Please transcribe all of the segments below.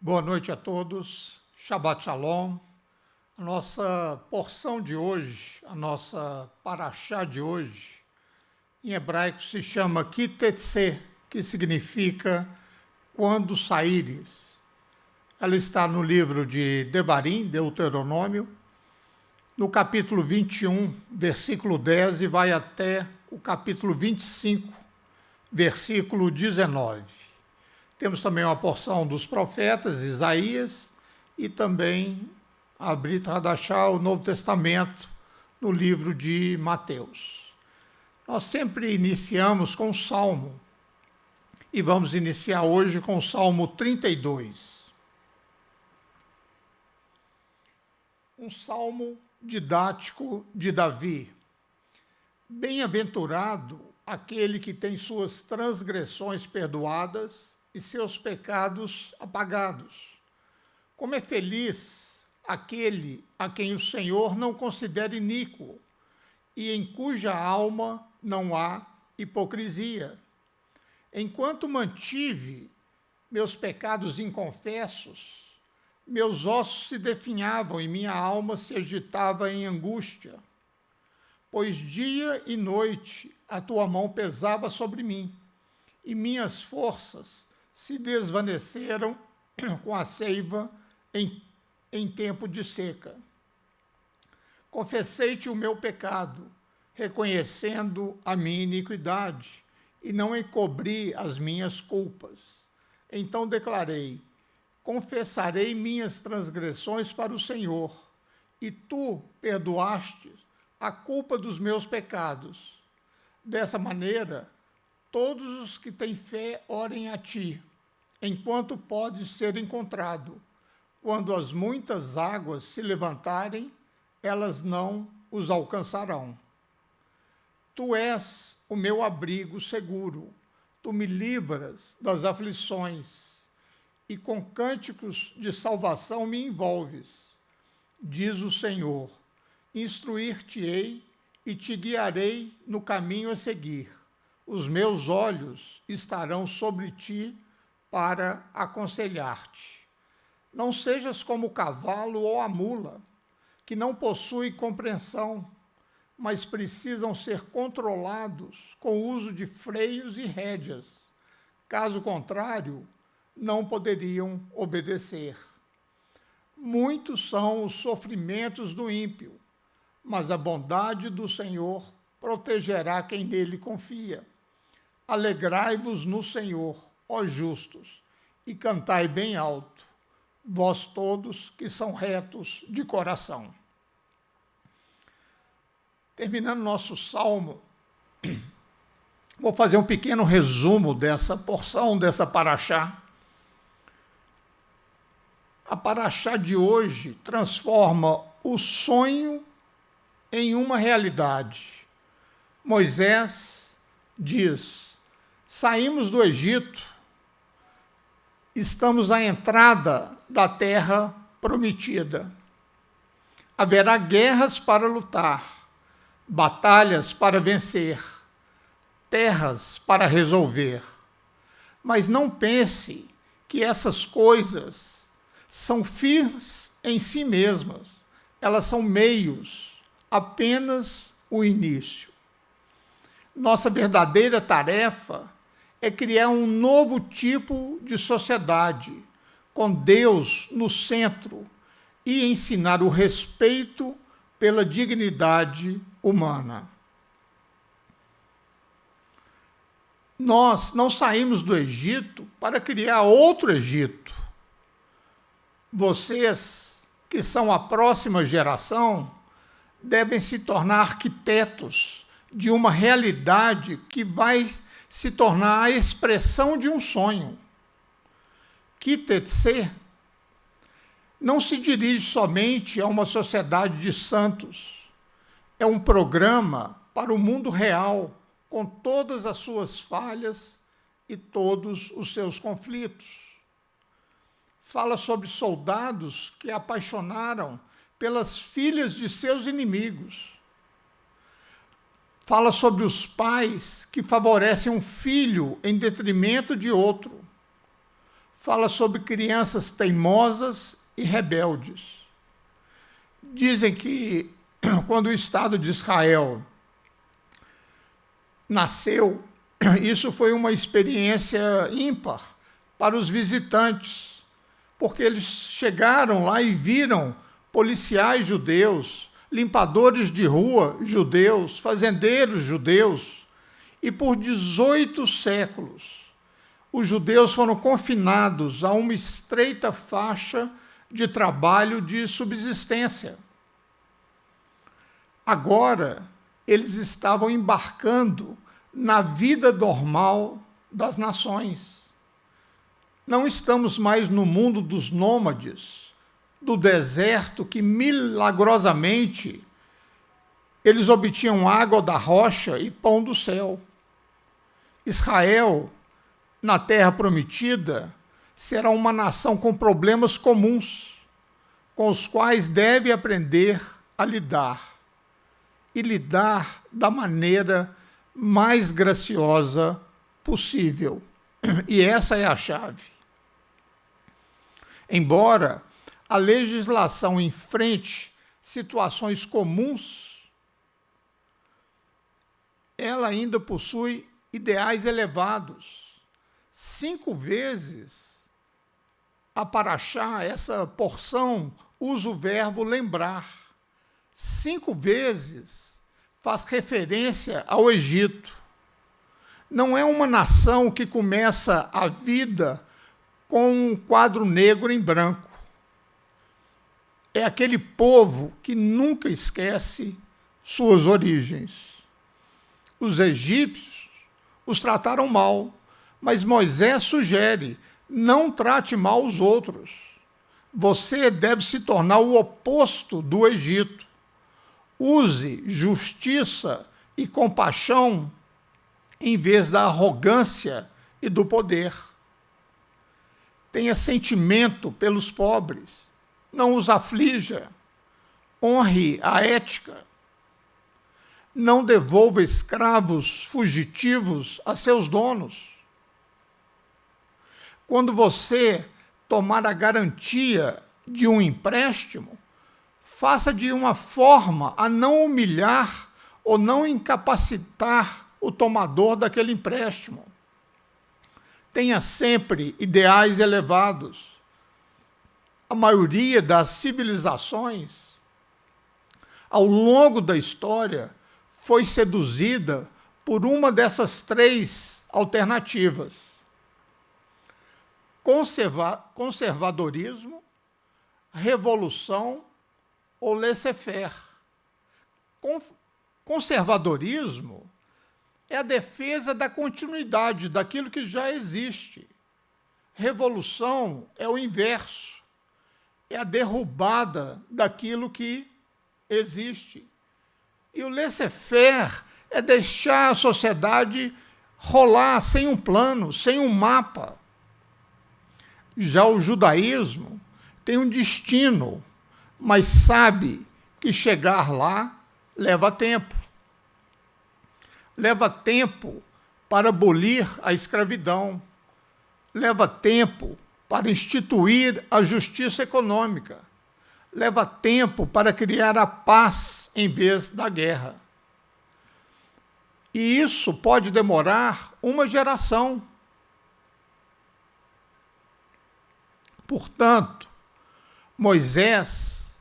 Boa noite a todos, Shabbat Shalom. A nossa porção de hoje, a nossa paraxá de hoje, em hebraico se chama Kitetse, que significa quando saíres. Ela está no livro de Devarim, Deuteronômio, no capítulo 21, versículo 10, e vai até o capítulo 25, versículo 19. Temos também uma porção dos profetas, Isaías, e também a Brit Hadashah, o Novo Testamento, no livro de Mateus. Nós sempre iniciamos com o Salmo, e vamos iniciar hoje com o Salmo 32. Um salmo didático de Davi. Bem-aventurado aquele que tem suas transgressões perdoadas e seus pecados apagados. Como é feliz aquele a quem o Senhor não considera iníquo e em cuja alma não há hipocrisia. Enquanto mantive meus pecados inconfessos, meus ossos se definhavam e minha alma se agitava em angústia. Pois dia e noite a tua mão pesava sobre mim, e minhas forças se desvaneceram com a seiva em tempo de seca. Confessei-te o meu pecado, reconhecendo a minha iniquidade, e não encobri as minhas culpas. Então declarei: confessarei minhas transgressões para o Senhor, e tu perdoaste a culpa dos meus pecados. Dessa maneira, todos os que têm fé orem a ti, enquanto pode ser encontrado. Quando as muitas águas se levantarem, elas não os alcançarão. Tu és o meu abrigo seguro, tu me livras das aflições, e com cânticos de salvação me envolves. Diz o Senhor: instruir-te-ei e te guiarei no caminho a seguir. Os meus olhos estarão sobre ti para aconselhar-te. Não sejas como o cavalo ou a mula, que não possuem compreensão, mas precisam ser controlados com o uso de freios e rédeas. Caso contrário, não poderiam obedecer. Muitos são os sofrimentos do ímpio, mas a bondade do Senhor protegerá quem nele confia. Alegrai-vos no Senhor, ó justos, e cantai bem alto, vós todos que são retos de coração. Terminando nosso salmo, vou fazer um pequeno resumo dessa porção, dessa paraxá. A paraxá de hoje transforma o sonho em uma realidade. Moisés diz: saímos do Egito, estamos à entrada da terra prometida. Haverá guerras para lutar, batalhas para vencer, terras para resolver. Mas não pense que essas coisas são fins em si mesmas. Elas são meios, apenas o início. Nossa verdadeira tarefa é criar um novo tipo de sociedade, com Deus no centro, e ensinar o respeito pela dignidade humana. Nós não saímos do Egito para criar outro Egito. Vocês, que são a próxima geração, devem se tornar arquitetos de uma realidade que vai se tornar a expressão de um sonho. Kitetse não se dirige somente a uma sociedade de santos. É um programa para o mundo real, com todas as suas falhas e todos os seus conflitos. Fala sobre soldados que apaixonaram pelas filhas de seus inimigos. Fala sobre os pais que favorecem um filho em detrimento de outro. fala sobre crianças teimosas e rebeldes. Dizem que quando o Estado de Israel nasceu, isso foi uma experiência ímpar para os visitantes, porque eles chegaram lá e viram policiais judeus, limpadores de rua judeus, fazendeiros judeus, e por 18 séculos os judeus foram confinados a uma estreita faixa de trabalho de subsistência. Agora, eles estavam embarcando na vida normal das nações. Não estamos mais no mundo dos nômades, do deserto que milagrosamente eles obtinham água da rocha e pão do céu. Israel, na terra prometida, será uma nação com problemas comuns, com os quais deve aprender a lidar, e lidar da maneira mais graciosa possível. E essa é a chave. Embora a legislação enfrente situações comuns, ela ainda possui ideais elevados. 5 vezes a paraxá, essa porção, usa o verbo lembrar. 5 vezes faz referência ao Egito. Não é uma nação que começa a vida com um quadro negro em branco. É aquele povo que nunca esquece suas origens. Os egípcios os trataram mal, mas Moisés sugere: não trate mal os outros. Você deve se tornar o oposto do Egito. Use justiça e compaixão em vez da arrogância e do poder. Tenha sentimento pelos pobres, não os aflija. Honre a ética. Não devolva escravos fugitivos a seus donos. Quando você tomar a garantia de um empréstimo, faça de uma forma a não humilhar ou não incapacitar o tomador daquele empréstimo. Tenha sempre ideais elevados. A maioria das civilizações, ao longo da história, foi seduzida por uma dessas 3 alternativas: conservadorismo, revolução ou laissez-faire. Conservadorismo é a defesa da continuidade daquilo que já existe. Revolução é o inverso, é a derrubada daquilo que existe. E o laissez-faire é deixar a sociedade rolar sem um plano, sem um mapa. Já o judaísmo tem um destino, mas sabe que chegar lá leva tempo. Leva tempo para abolir a escravidão. Leva tempo para instituir a justiça econômica. Leva tempo para criar a paz em vez da guerra. E isso pode demorar uma geração. Portanto, Moisés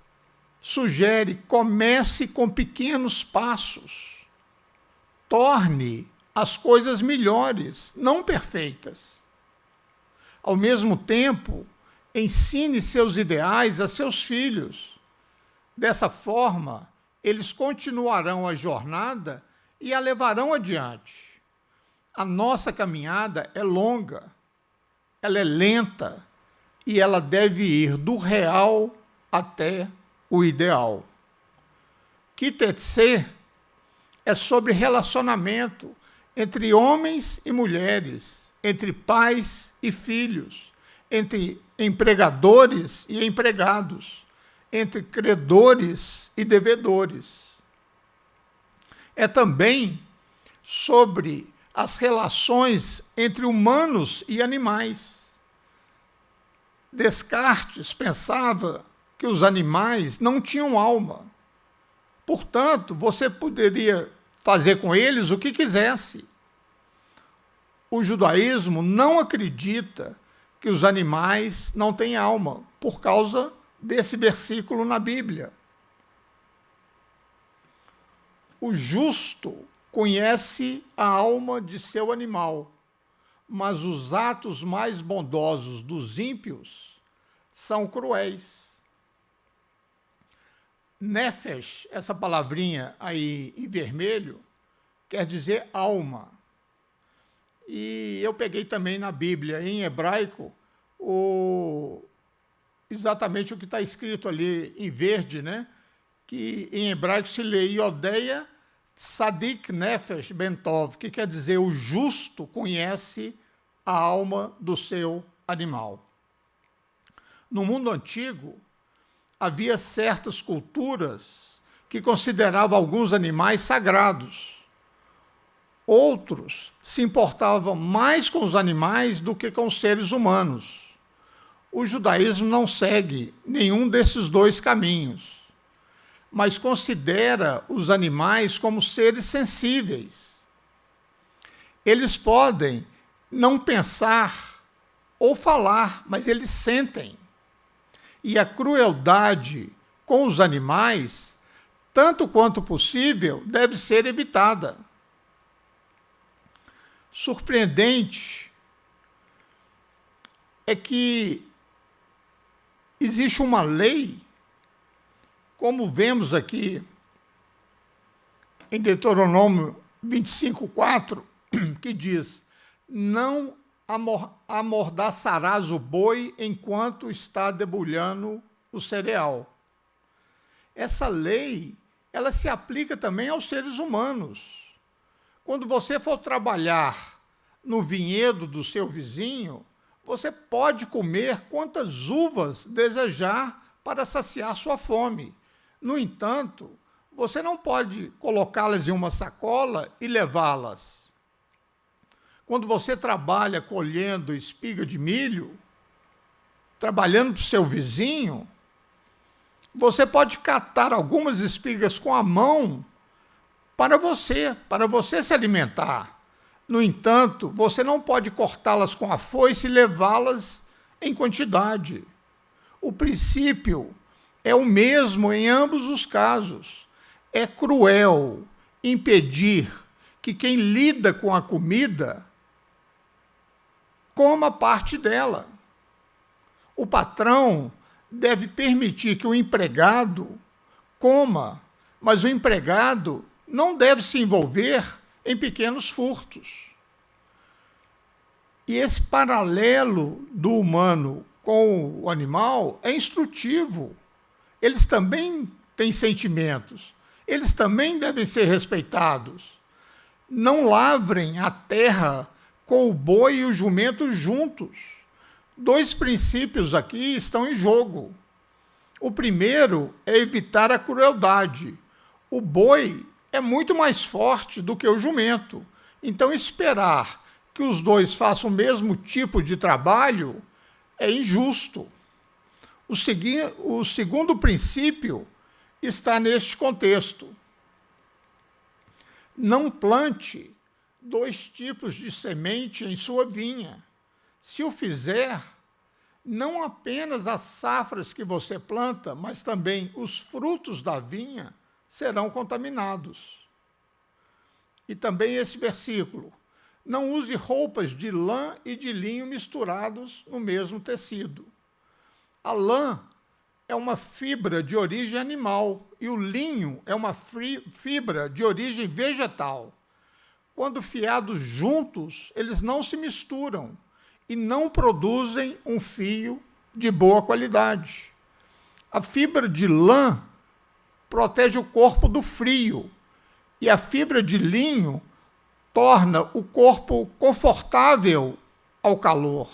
sugere: comece com pequenos passos. Torne as coisas melhores, não perfeitas. Ao mesmo tempo, ensine seus ideais a seus filhos. Dessa forma, eles continuarão a jornada e a levarão adiante. A nossa caminhada é longa, ela é lenta e ela deve ir do real até o ideal. Kitetsê é sobre relacionamento entre homens e mulheres, entre pais e filhos, entre empregadores e empregados, entre credores e devedores. É também sobre as relações entre humanos e animais. Descartes pensava que os animais não tinham alma. Portanto, você poderia fazer com eles o que quisesse. O judaísmo não acredita que os animais não têm alma, por causa desse versículo na Bíblia. O justo conhece a alma de seu animal, mas os atos mais bondosos dos ímpios são cruéis. Nefesh, essa palavrinha aí em vermelho, quer dizer alma. E eu peguei também na Bíblia, em hebraico, exatamente o que está escrito ali em verde, né? Que em hebraico se lê Yodeia Tzadik Nefesh Bentov, que quer dizer o justo conhece a alma do seu animal. No mundo antigo, havia certas culturas que consideravam alguns animais sagrados. Outros se importavam mais com os animais do que com os seres humanos. O judaísmo não segue nenhum desses dois caminhos, mas considera os animais como seres sensíveis. Eles podem não pensar ou falar, mas eles sentem. E a crueldade com os animais, tanto quanto possível, deve ser evitada. Surpreendente é que existe uma lei, como vemos aqui em Deuteronômio 25:4, que diz: não amordaçarás o boi enquanto está debulhando o cereal. Essa lei, ela se aplica também aos seres humanos. Quando você for trabalhar no vinhedo do seu vizinho, você pode comer quantas uvas desejar para saciar sua fome. No entanto, você não pode colocá-las em uma sacola e levá-las. Quando você trabalha colhendo espiga de milho, trabalhando para o seu vizinho, você pode catar algumas espigas com a mão para você se alimentar. No entanto, você não pode cortá-las com a foice e levá-las em quantidade. O princípio é o mesmo em ambos os casos. É cruel impedir que quem lida com a comida coma parte dela. O patrão deve permitir que o empregado coma, mas o empregado não deve se envolver em pequenos furtos. E esse paralelo do humano com o animal é instrutivo. Eles também têm sentimentos, eles também devem ser respeitados. Não lavrem a terra com o boi e o jumento juntos. Dois princípios aqui estão em jogo. O primeiro é evitar a crueldade. O boi é muito mais forte do que o jumento. Então, esperar que os dois façam o mesmo tipo de trabalho é injusto. O segundo princípio está neste contexto. Não plante dois tipos de semente em sua vinha. Se o fizer, não apenas as safras que você planta, mas também os frutos da vinha serão contaminados. E também esse versículo: não use roupas de lã e de linho misturados no mesmo tecido. A lã é uma fibra de origem animal e o linho é uma fibra de origem vegetal. Quando fiados juntos, eles não se misturam e não produzem um fio de boa qualidade. A fibra de lã protege o corpo do frio e a fibra de linho torna o corpo confortável ao calor.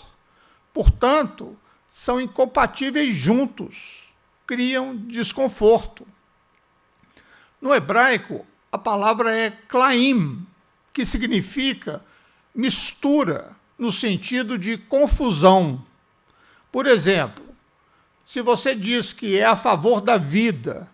Portanto, são incompatíveis juntos, criam desconforto. No hebraico, a palavra é klaim, que significa mistura, no sentido de confusão. Por exemplo, se você diz que é a favor da vida,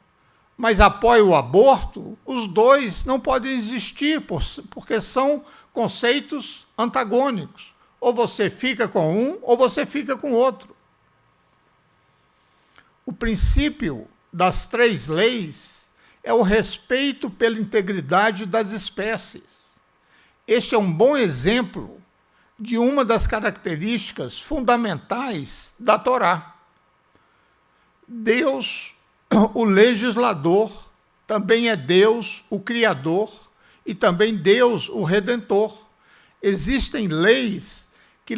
mas apoia o aborto, os dois não podem existir, porque são conceitos antagônicos. Ou você fica com um, ou você fica com outro. O princípio das 3 leis é o respeito pela integridade das espécies. Este é um bom exemplo de uma das características fundamentais da Torá. Deus, o legislador, também é Deus, o Criador, e também Deus, o Redentor. Existem leis que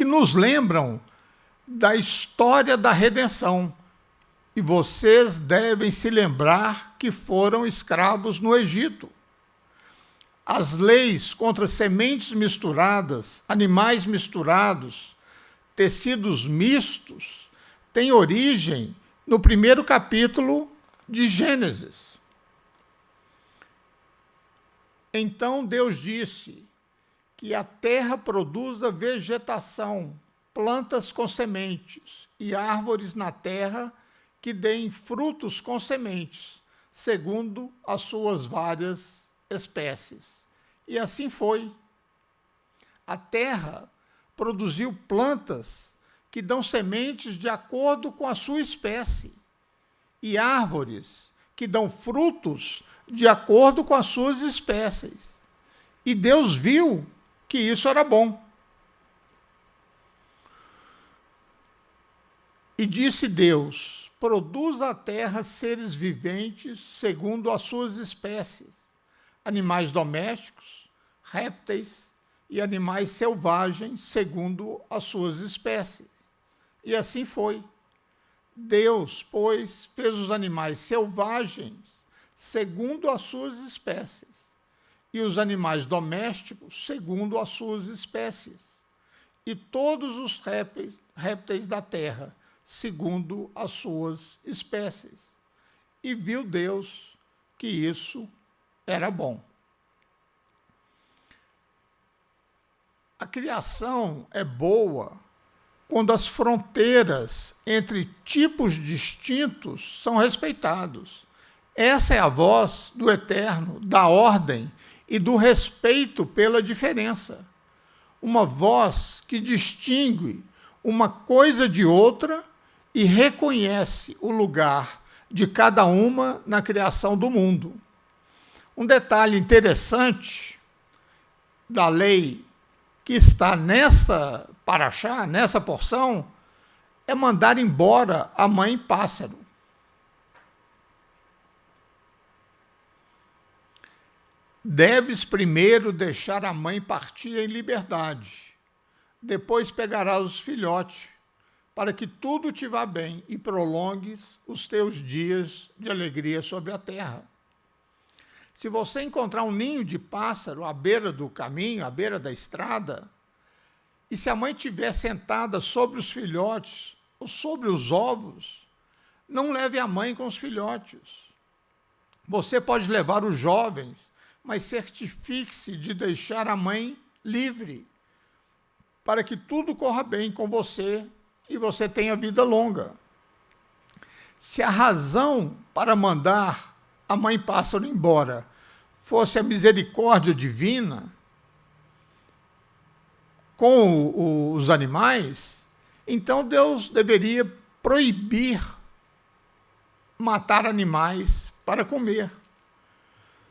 nos lembram da história da redenção. E vocês devem se lembrar que foram escravos no Egito. As leis contra sementes misturadas, animais misturados, tecidos mistos, têm origem no 1º capítulo de Gênesis. Então Deus disse que a terra produza vegetação, plantas com sementes, e árvores na terra que deem frutos com sementes, segundo as suas várias espécies. E assim foi. A terra produziu plantas que dão sementes de acordo com a sua espécie, e árvores que dão frutos de acordo com as suas espécies. E Deus viu que isso era bom. E disse Deus: produz a terra seres viventes segundo as suas espécies, animais domésticos, répteis e animais selvagens segundo as suas espécies. E assim foi. Deus, pois, fez os animais selvagens segundo as suas espécies, e os animais domésticos segundo as suas espécies, e todos os répteis da terra segundo as suas espécies. E viu Deus que isso era bom. A criação é boa quando as fronteiras entre tipos distintos são respeitados. Essa é a voz do Eterno, da ordem e do respeito pela diferença. Uma voz que distingue uma coisa de outra e reconhece o lugar de cada uma na criação do mundo. Um detalhe interessante da lei que está nessa paraxá, nessa porção, é mandar embora a mãe pássaro. Deves primeiro deixar a mãe partir em liberdade, depois pegarás os filhotes, para que tudo te vá bem e prolongues os teus dias de alegria sobre a terra. Se você encontrar um ninho de pássaro à beira do caminho, à beira da estrada, e se a mãe estiver sentada sobre os filhotes ou sobre os ovos, não leve a mãe com os filhotes. Você pode levar os jovens, mas certifique-se de deixar a mãe livre, para que tudo corra bem com você e você tenha vida longa. Se a razão para mandar a mãe pássaro embora fosse a misericórdia divina com os animais, então Deus deveria proibir matar animais para comer.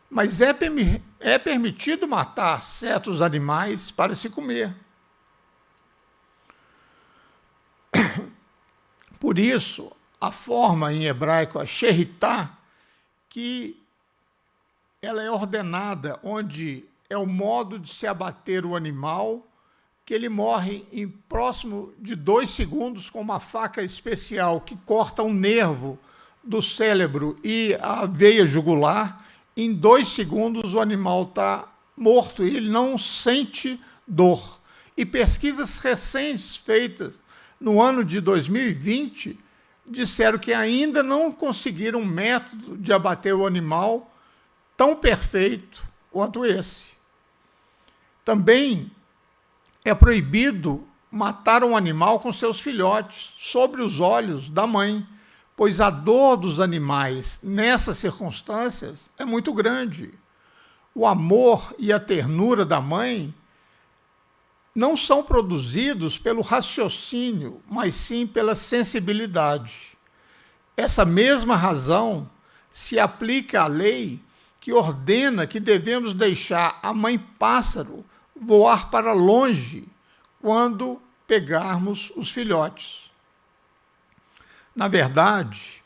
Mas é permitido matar certos animais para se comer. Por isso, a forma em hebraico, a sheritá, que ela é ordenada, onde é o modo de se abater o animal, que ele morre em próximo de 2 segundos com uma faca especial que corta um nervo do cérebro e a veia jugular. Em 2 segundos o animal está morto e ele não sente dor. E pesquisas recentes feitas no ano de 2020 disseram que ainda não conseguiram um método de abater o animal tão perfeito quanto esse. Também É proibido matar um animal com seus filhotes, sobre os olhos da mãe, pois a dor dos animais nessas circunstâncias é muito grande. O amor e a ternura da mãe não são produzidos pelo raciocínio, mas sim pela sensibilidade. Essa mesma razão se aplica à lei que ordena que devemos deixar a mãe pássaro voar para longe quando pegarmos os filhotes. Na verdade,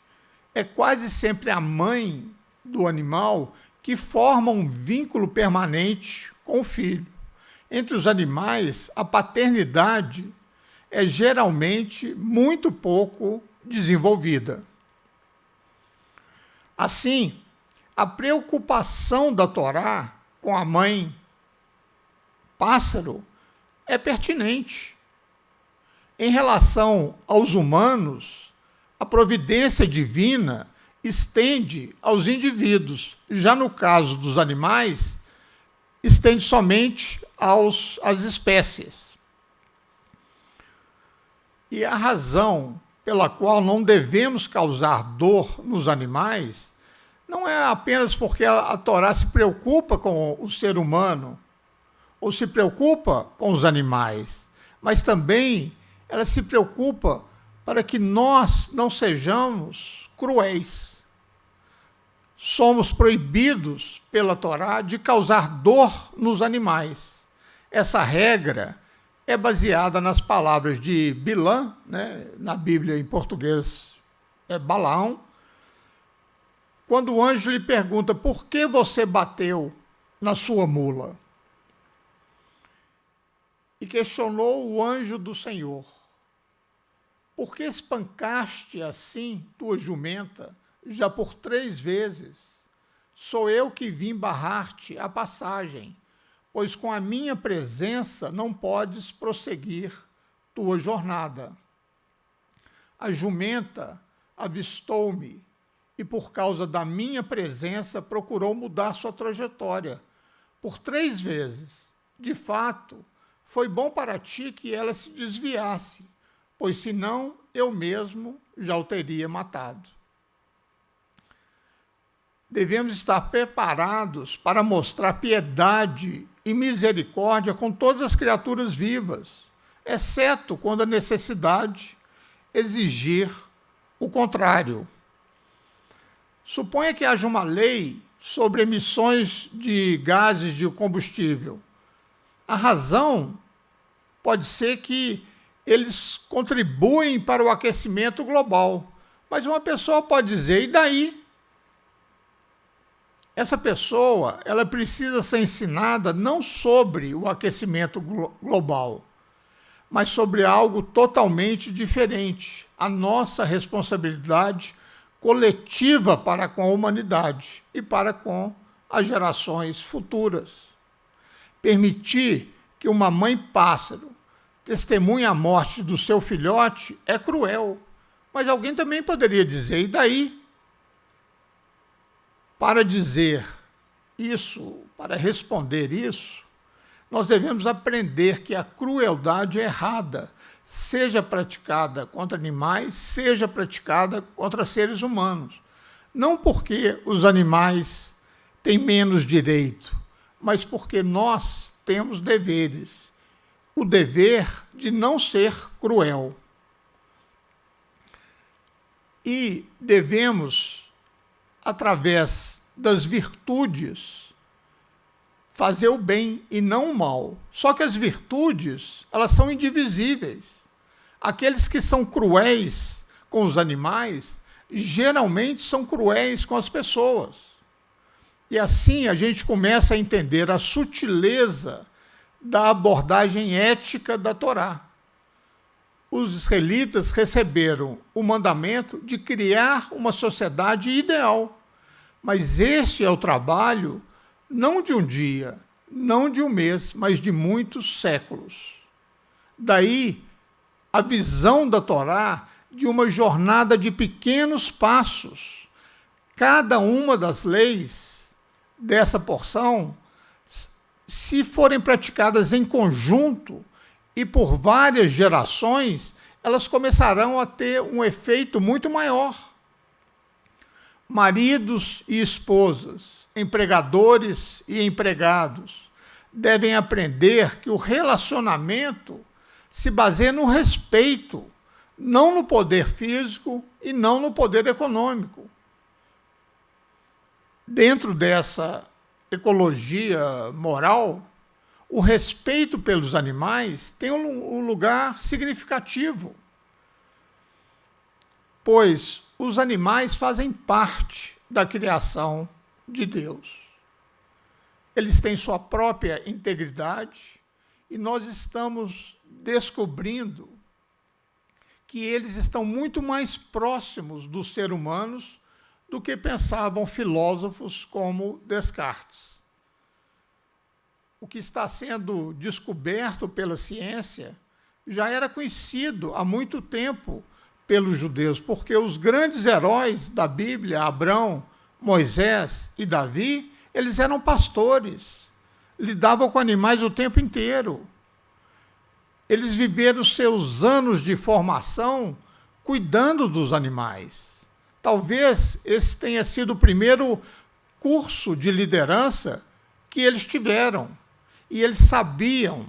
é quase sempre a mãe do animal que forma um vínculo permanente com o filho. Entre os animais, a paternidade é geralmente muito pouco desenvolvida. Assim, a preocupação da Torá com a mãe pássaro é pertinente. Em relação aos humanos, a providência divina estende aos indivíduos. Já no caso dos animais, estende somente às espécies. E a razão pela qual não devemos causar dor nos animais não é apenas porque a Torá se preocupa com o ser humano, ou se preocupa com os animais, mas também ela se preocupa para que nós não sejamos cruéis. Somos proibidos pela Torá de causar dor nos animais. Essa regra é baseada nas palavras de Bilã, né, na Bíblia em português é Balaão, quando o anjo lhe pergunta: por que você bateu na sua mula? E questionou o anjo do Senhor: por que espancaste assim tua jumenta, já por 3 vezes? Sou eu que vim barrar-te a passagem, pois com a minha presença não podes prosseguir tua jornada. A jumenta avistou-me e, por causa da minha presença, procurou mudar sua trajetória. Por 3 vezes. De fato, foi bom para ti que ela se desviasse, pois senão eu mesmo já o teria matado. Devemos estar preparados para mostrar piedade e misericórdia com todas as criaturas vivas, exceto quando a necessidade exigir o contrário. Suponha que haja uma lei sobre emissões de gases de combustível. A razão pode ser que eles contribuem para o aquecimento global, mas uma pessoa pode dizer: e daí? Essa pessoa, ela precisa ser ensinada não sobre o aquecimento global, mas sobre algo totalmente diferente, a nossa responsabilidade coletiva para com a humanidade e para com as gerações futuras. Permitir que uma mãe pássaro testemunhe a morte do seu filhote é cruel, mas alguém também poderia dizer: e daí? Para dizer isso, para responder isso, nós devemos aprender que a crueldade é errada, seja praticada contra animais, seja praticada contra seres humanos. Não porque os animais têm menos direito, mas porque nós temos deveres. O dever de não ser cruel. E devemos, através das virtudes, fazer o bem e não o mal. Só que as virtudes, elas são indivisíveis. Aqueles que são cruéis com os animais, geralmente são cruéis com as pessoas. E assim a gente começa a entender a sutileza da abordagem ética da Torá. Os israelitas receberam o mandamento de criar uma sociedade ideal. Mas este é o trabalho não de um dia, não de um mês, mas de muitos séculos. Daí a visão da Torá de uma jornada de pequenos passos. Cada uma das leis dessa porção, se forem praticadas em conjunto, e por várias gerações, elas começarão a ter um efeito muito maior. Maridos e esposas, empregadores e empregados, devem aprender que o relacionamento se baseia no respeito, não no poder físico e não no poder econômico. Dentro dessa ecologia moral, o respeito pelos animais tem um lugar significativo, pois os animais fazem parte da criação de Deus. Eles têm sua própria integridade e nós estamos descobrindo que eles estão muito mais próximos dos seres humanos do que pensavam filósofos como Descartes. O que está sendo descoberto pela ciência já era conhecido há muito tempo pelos judeus, porque os grandes heróis da Bíblia, Abraão, Moisés e Davi, eles eram pastores, lidavam com animais o tempo inteiro. Eles viveram seus anos de formação cuidando dos animais. Talvez esse tenha sido o primeiro curso de liderança que eles tiveram. E eles sabiam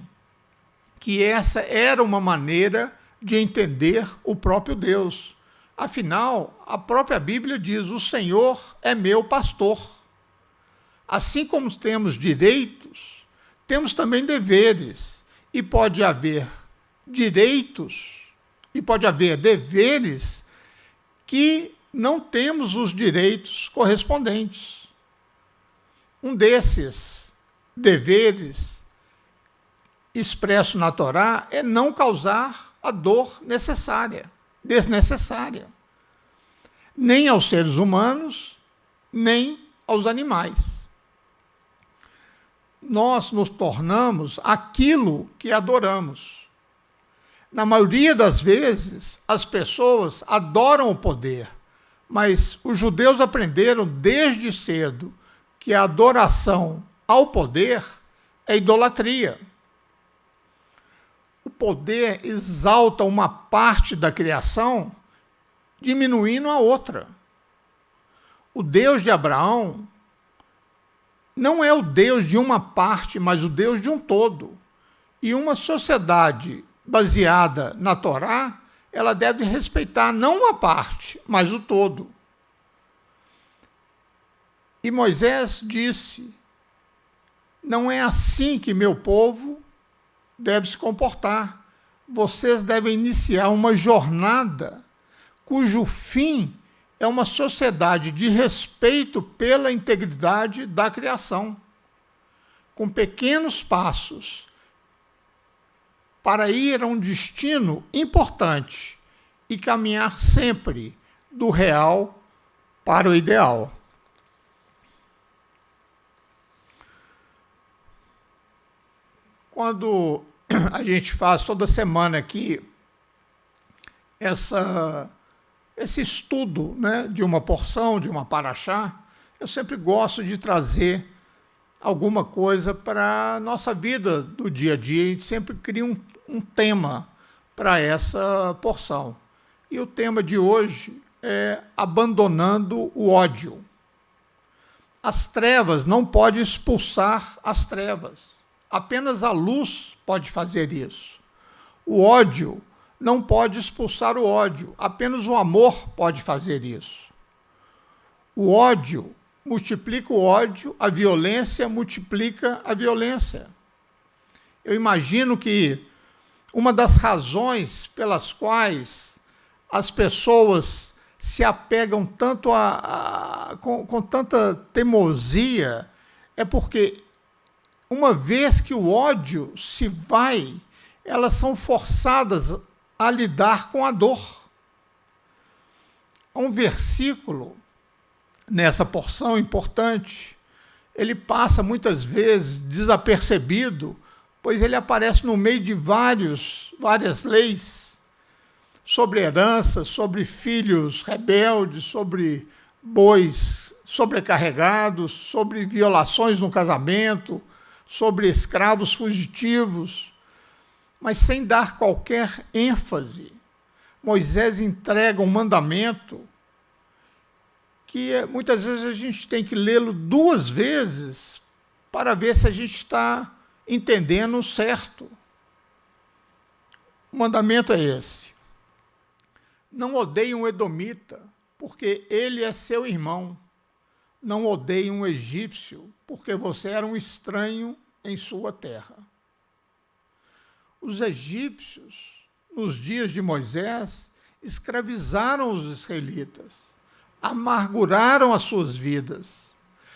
que essa era uma maneira de entender o próprio Deus. Afinal, a própria Bíblia diz: o Senhor é meu pastor. Assim como temos direitos, temos também deveres. E pode haver direitos e pode haver deveres que não temos os direitos correspondentes. Um desses deveres expresso na Torá é não causar a dor desnecessária, nem aos seres humanos, nem aos animais. Nós nos tornamos aquilo que adoramos. Na maioria das vezes, as pessoas adoram o poder, mas os judeus aprenderam desde cedo que a adoração ao poder é idolatria. O poder exalta uma parte da criação, diminuindo a outra. O Deus de Abraão não é o Deus de uma parte, mas o Deus de um todo. E uma sociedade baseada na Torá, ela deve respeitar não uma parte, mas o todo. E Moisés disse: não é assim que meu povo deve se comportar. Vocês devem iniciar uma jornada cujo fim é uma sociedade de respeito pela integridade da criação, com pequenos passos, para ir a um destino importante e caminhar sempre do real para o ideal. Quando a gente faz toda semana aqui esse estudo, né, de uma porção, de uma paraxá, eu sempre gosto de trazer alguma coisa para a nossa vida do dia a dia. A gente sempre cria um tema para essa porção. E o tema de hoje é abandonando o ódio. As trevas não podem expulsar as trevas. Apenas a luz pode fazer isso. O ódio não pode expulsar o ódio. Apenas o amor pode fazer isso. O ódio multiplica o ódio, a violência multiplica a violência. Eu imagino que uma das razões pelas quais as pessoas se apegam tanto com tanta teimosia é porque, uma vez que o ódio se vai, elas são forçadas a lidar com a dor. Há um versículo nessa porção importante, ele passa muitas vezes desapercebido, pois ele aparece no meio de várias leis sobre herança, sobre filhos rebeldes, sobre bois sobrecarregados, sobre violações no casamento, sobre escravos fugitivos. mas sem dar qualquer ênfase. Moisés entrega um mandamento que muitas vezes a gente tem que lê-lo 2 vezes para ver se a gente está entendendo certo. O mandamento é esse: não odeie um edomita, porque ele é seu irmão. Não odeie um egípcio, porque você era um estranho em sua terra. Os egípcios, nos dias de Moisés, escravizaram os israelitas, amarguraram as suas vidas,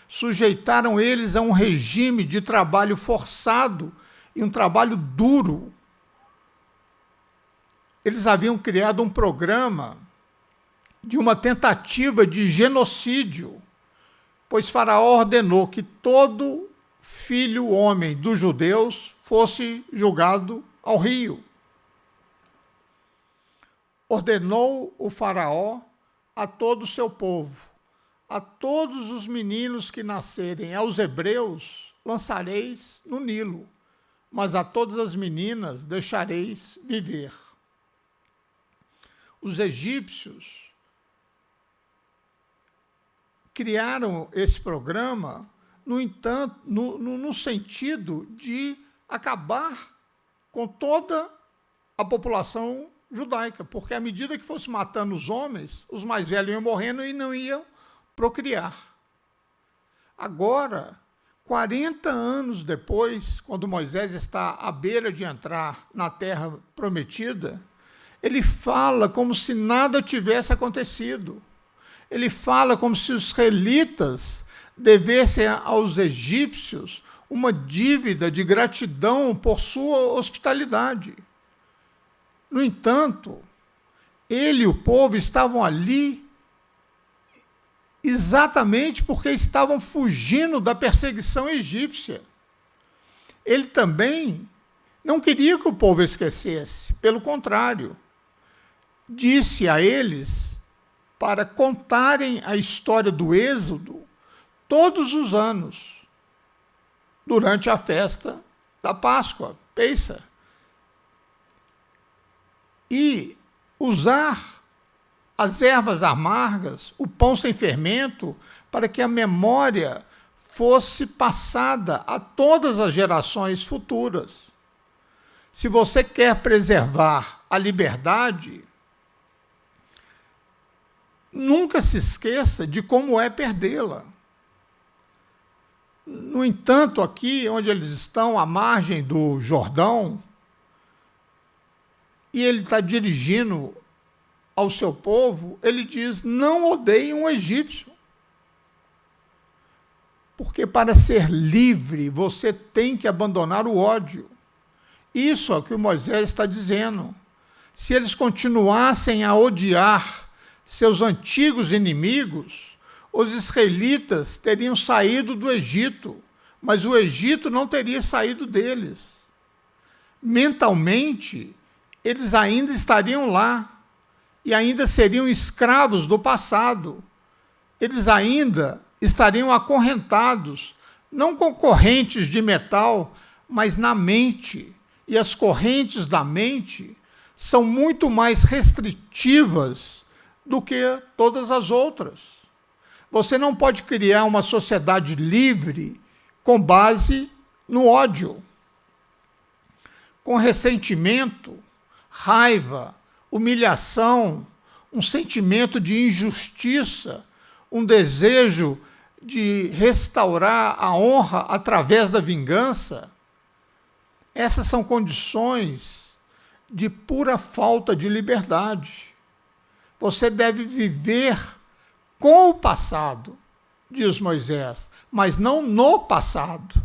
sujeitaram eles a um regime de trabalho forçado e um trabalho duro. Eles haviam criado um programa de uma tentativa de genocídio, pois Faraó ordenou que todo filho homem dos judeus fosse jogado ao rio. Ordenou o Faraó a todo o seu povo: a todos os meninos que nascerem aos hebreus lançareis no Nilo, mas a todas as meninas deixareis viver. Os egípcios criaram esse programa, no entanto, no sentido de acabar com toda a população judaica, porque à medida que fosse matando os homens, os mais velhos iam morrendo e não iam procriar. Agora, 40 anos depois, quando Moisés está à beira de entrar na terra prometida, ele fala como se nada tivesse acontecido. Ele fala como se os israelitas devessem aos egípcios uma dívida de gratidão por sua hospitalidade. No entanto, ele e o povo estavam ali exatamente porque estavam fugindo da perseguição egípcia. Ele também não queria que o povo esquecesse, pelo contrário, disse a eles para contarem a história do Êxodo todos os anos, durante a festa da Páscoa, Pêssar, e usar as ervas amargas, o pão sem fermento, para que a memória fosse passada a todas as gerações futuras. Se você quer preservar a liberdade, nunca se esqueça de como é perdê-la. No entanto, aqui onde eles estão, à margem do Jordão, e ele está dirigindo ao seu povo, ele diz: não odeiem um egípcio. Porque para ser livre, você tem que abandonar o ódio. Isso é o que o Moisés está dizendo. Se eles continuassem a odiar seus antigos inimigos, os israelitas teriam saído do Egito, mas o Egito não teria saído deles. Mentalmente, eles ainda estariam lá e ainda seriam escravos do passado. Eles ainda estariam acorrentados, não com correntes de metal, mas na mente. E as correntes da mente são muito mais restritivas do que todas as outras. Você não pode criar uma sociedade livre com base no ódio, com ressentimento, raiva, humilhação, um sentimento de injustiça, um desejo de restaurar a honra através da vingança. Essas são condições de pura falta de liberdade. Você deve viver com o passado, diz Moisés, mas não no passado.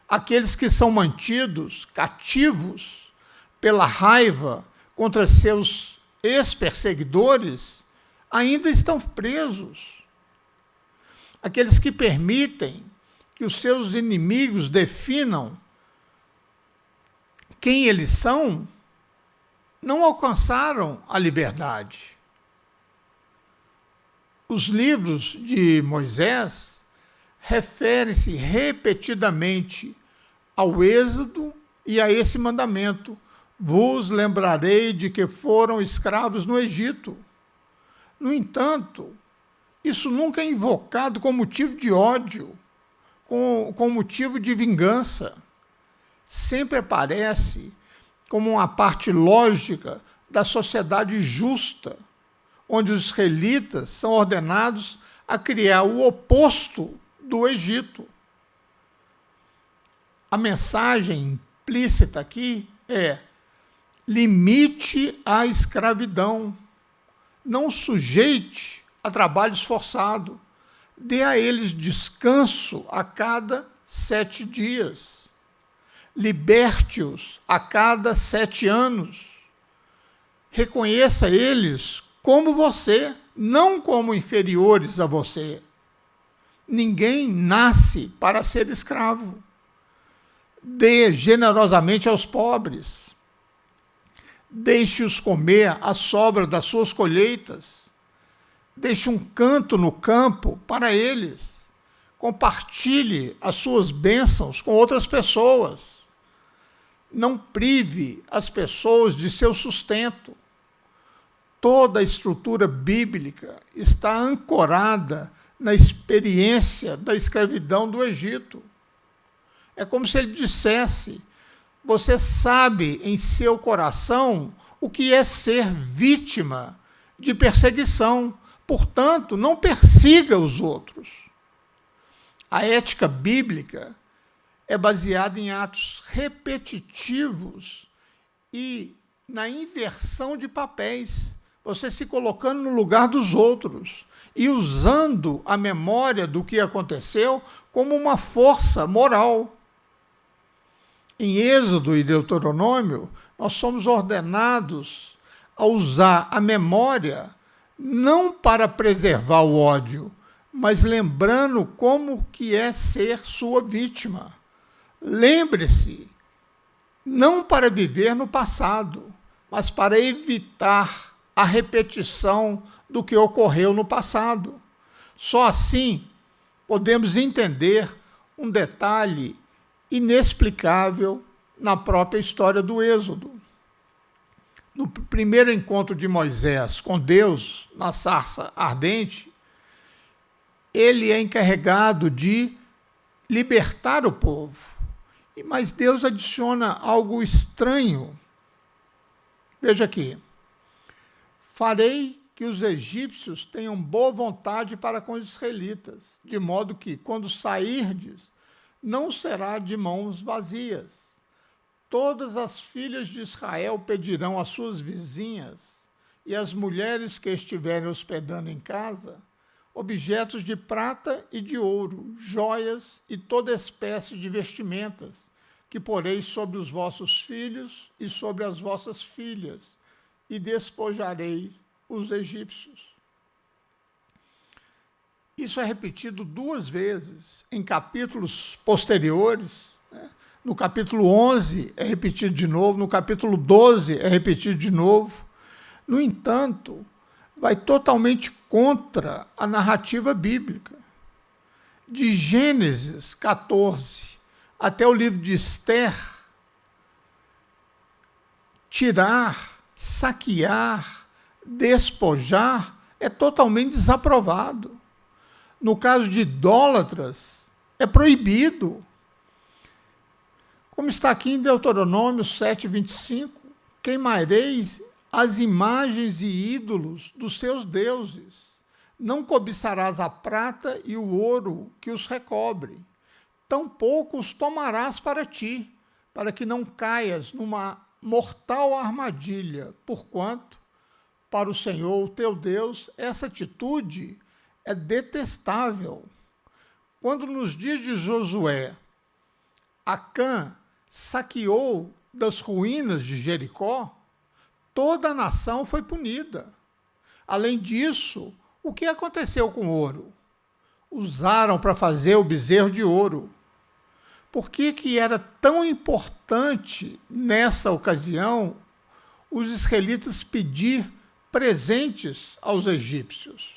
Aqueles que são mantidos cativos pela raiva contra seus ex-perseguidores ainda estão presos. Aqueles que permitem que os seus inimigos definam quem eles são, não alcançaram a liberdade. Os livros de Moisés referem-se repetidamente ao Êxodo e a esse mandamento, vos lembrarei de que foram escravos no Egito. No entanto, isso nunca é invocado com motivo de ódio, com motivo de vingança. Sempre aparece como uma parte lógica da sociedade justa, onde os israelitas são ordenados a criar o oposto do Egito. A mensagem implícita aqui é: limite a escravidão, não sujeite a trabalho esforçado, dê a eles descanso a cada 7 dias, liberte-os a cada 7 anos, reconheça eles como você, não como inferiores a você. Ninguém nasce para ser escravo. Dê generosamente aos pobres. Deixe-os comer a sobra das suas colheitas. Deixe um canto no campo para eles. Compartilhe as suas bênçãos com outras pessoas. Não prive as pessoas de seu sustento. Toda a estrutura bíblica está ancorada na experiência da escravidão do Egito. É como se ele dissesse: você sabe em seu coração o que é ser vítima de perseguição, portanto, não persiga os outros. A ética bíblica é baseada em atos repetitivos e na inversão de papéis, você se colocando no lugar dos outros e usando a memória do que aconteceu como uma força moral. Em Êxodo e Deuteronômio, nós somos ordenados a usar a memória não para preservar o ódio, mas lembrando como que é ser sua vítima. Lembre-se, não para viver no passado, mas para evitar a repetição do que ocorreu no passado. Só assim podemos entender um detalhe inexplicável na própria história do Êxodo. No primeiro encontro de Moisés com Deus, na sarça ardente, ele é encarregado de libertar o povo. Mas Deus adiciona algo estranho. Veja aqui: farei que os egípcios tenham boa vontade para com os israelitas, de modo que, quando sairdes, não será de mãos vazias. Todas as filhas de Israel pedirão às suas vizinhas e às mulheres que estiverem hospedando em casa objetos de prata e de ouro, joias e toda espécie de vestimentas, que poreis sobre os vossos filhos e sobre as vossas filhas, e despojareis os egípcios. Isso é repetido 2 vezes em capítulos posteriores, né? No capítulo 11 é repetido de novo, no capítulo 12 é repetido de novo. No entanto, vai totalmente contra a narrativa bíblica. De Gênesis 14 até o livro de Esther, tirar, saquear, despojar é totalmente desaprovado. No caso de idólatras, é proibido. Como está aqui em Deuteronômio 7:25, queimareis as imagens e ídolos dos seus deuses. Não cobiçarás a prata e o ouro que os recobre. Tampouco os tomarás para ti, para que não caias numa mortal armadilha, porquanto, para o Senhor, o teu Deus, essa atitude é detestável. Quando nos dias de Josué, Acã saqueou das ruínas de Jericó, toda a nação foi punida. Além disso, o que aconteceu com o ouro? Usaram para fazer o bezerro de ouro. Por que era tão importante, nessa ocasião, os israelitas pedir presentes aos egípcios?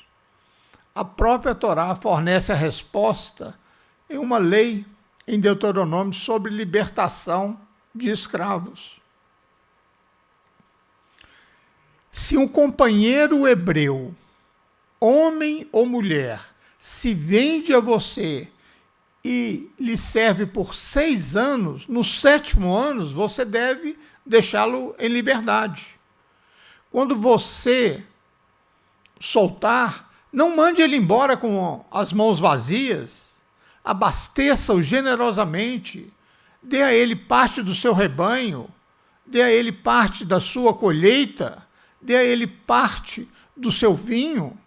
A própria Torá fornece a resposta em uma lei em Deuteronômio sobre libertação de escravos. Se um companheiro hebreu, homem ou mulher, se vende a você e lhe serve por 6 anos, no 7º ano você deve deixá-lo em liberdade. Quando você soltar, não mande ele embora com as mãos vazias, abasteça-o generosamente, dê a ele parte do seu rebanho, dê a ele parte da sua colheita, dê a ele parte do seu vinho.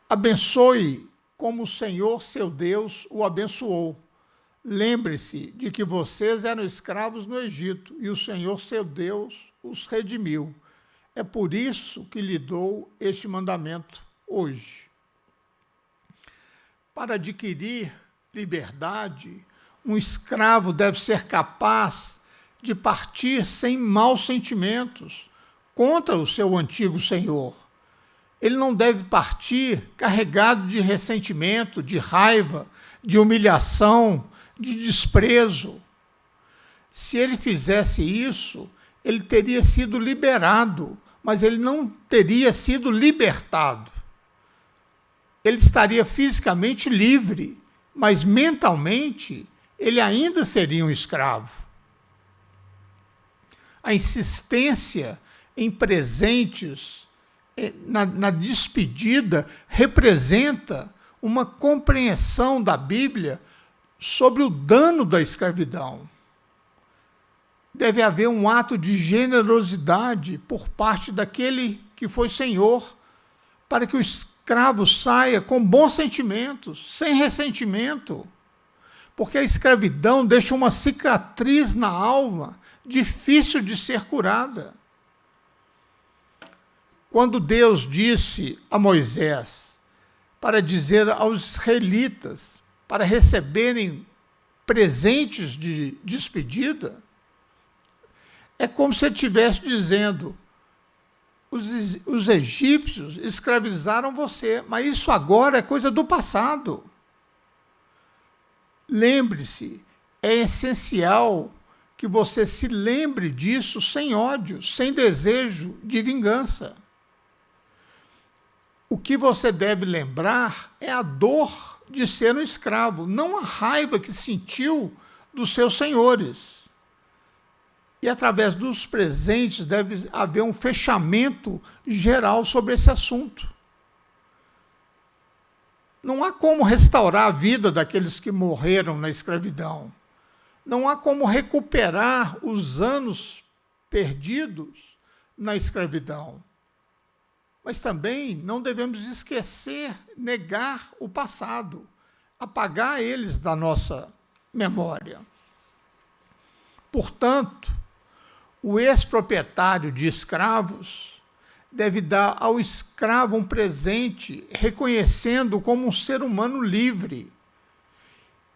Abençoe como o Senhor, seu Deus, o abençoou. Lembre-se de que vocês eram escravos no Egito e o Senhor, seu Deus, os redimiu. É por isso que lhe dou este mandamento hoje. Para adquirir liberdade, um escravo deve ser capaz de partir sem maus sentimentos contra o seu antigo senhor. Ele não deve partir carregado de ressentimento, de raiva, de humilhação, de desprezo. Se ele fizesse isso, ele teria sido liberado, mas ele não teria sido libertado. Ele estaria fisicamente livre, mas mentalmente ele ainda seria um escravo. A insistência em presentes na despedida representa uma compreensão da Bíblia sobre o dano da escravidão. Deve haver um ato de generosidade por parte daquele que foi senhor, para que o escravo saia com bons sentimentos, sem ressentimento, porque a escravidão deixa uma cicatriz na alma, difícil de ser curada. Quando Deus disse a Moisés para dizer aos israelitas para receberem presentes de despedida, é como se ele estivesse dizendo: os egípcios escravizaram você, mas isso agora é coisa do passado. Lembre-se, é essencial que você se lembre disso sem ódio, sem desejo de vingança. O que você deve lembrar é a dor de ser um escravo, não a raiva que sentiu dos seus senhores. E através dos presentes deve haver um fechamento geral sobre esse assunto. Não há como restaurar a vida daqueles que morreram na escravidão. Não há como recuperar os anos perdidos na escravidão. Mas também não devemos esquecer, negar o passado, apagar eles da nossa memória. Portanto, o ex-proprietário de escravos deve dar ao escravo um presente, reconhecendo-o como um ser humano livre,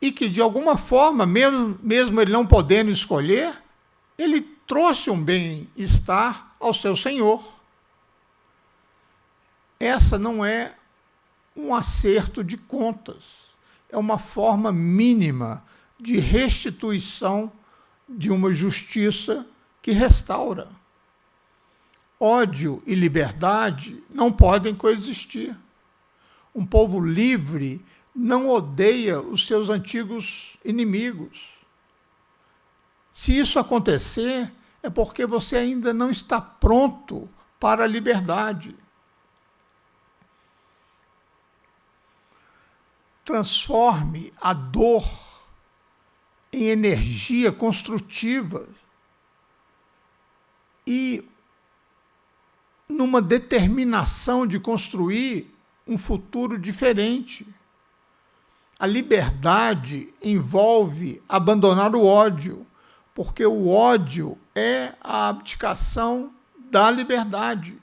e que, de alguma forma, mesmo ele não podendo escolher, ele trouxe um bem-estar ao seu senhor. Essa não é um acerto de contas, é uma forma mínima de restituição de uma justiça que restaura. Ódio e liberdade não podem coexistir. Um povo livre não odeia os seus antigos inimigos. Se isso acontecer, é porque você ainda não está pronto para a liberdade. Transforme a dor em energia construtiva e numa determinação de construir um futuro diferente. A liberdade envolve abandonar o ódio, porque o ódio é a abdicação da liberdade.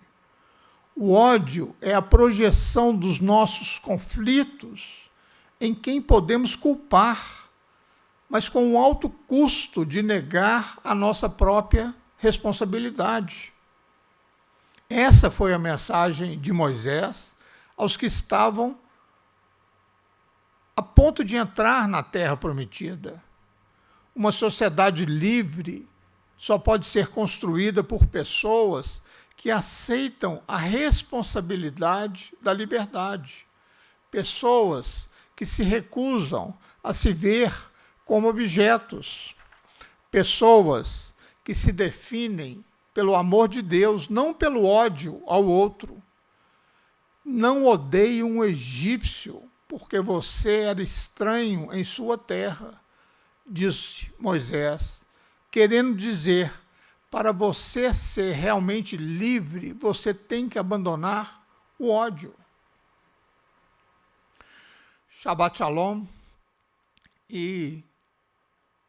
O ódio é a projeção dos nossos conflitos em quem podemos culpar, mas com o alto custo de negar a nossa própria responsabilidade. Essa foi a mensagem de Moisés aos que estavam a ponto de entrar na Terra Prometida. Uma sociedade livre só pode ser construída por pessoas que aceitam a responsabilidade da liberdade. Pessoas que se recusam a se ver como objetos. Pessoas que se definem pelo amor de Deus, não pelo ódio ao outro. Não odeie um egípcio, porque você era estranho em sua terra, disse Moisés, querendo dizer, para você ser realmente livre, você tem que abandonar o ódio. Shabbat Shalom. E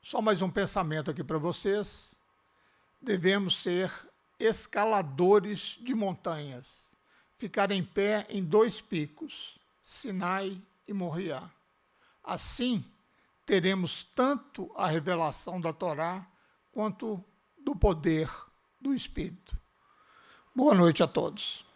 só mais um pensamento aqui para vocês. Devemos ser escaladores de montanhas, ficar em pé em 2 picos, Sinai e Moriá. Assim, teremos tanto a revelação da Torá quanto do poder do Espírito. Boa noite a todos.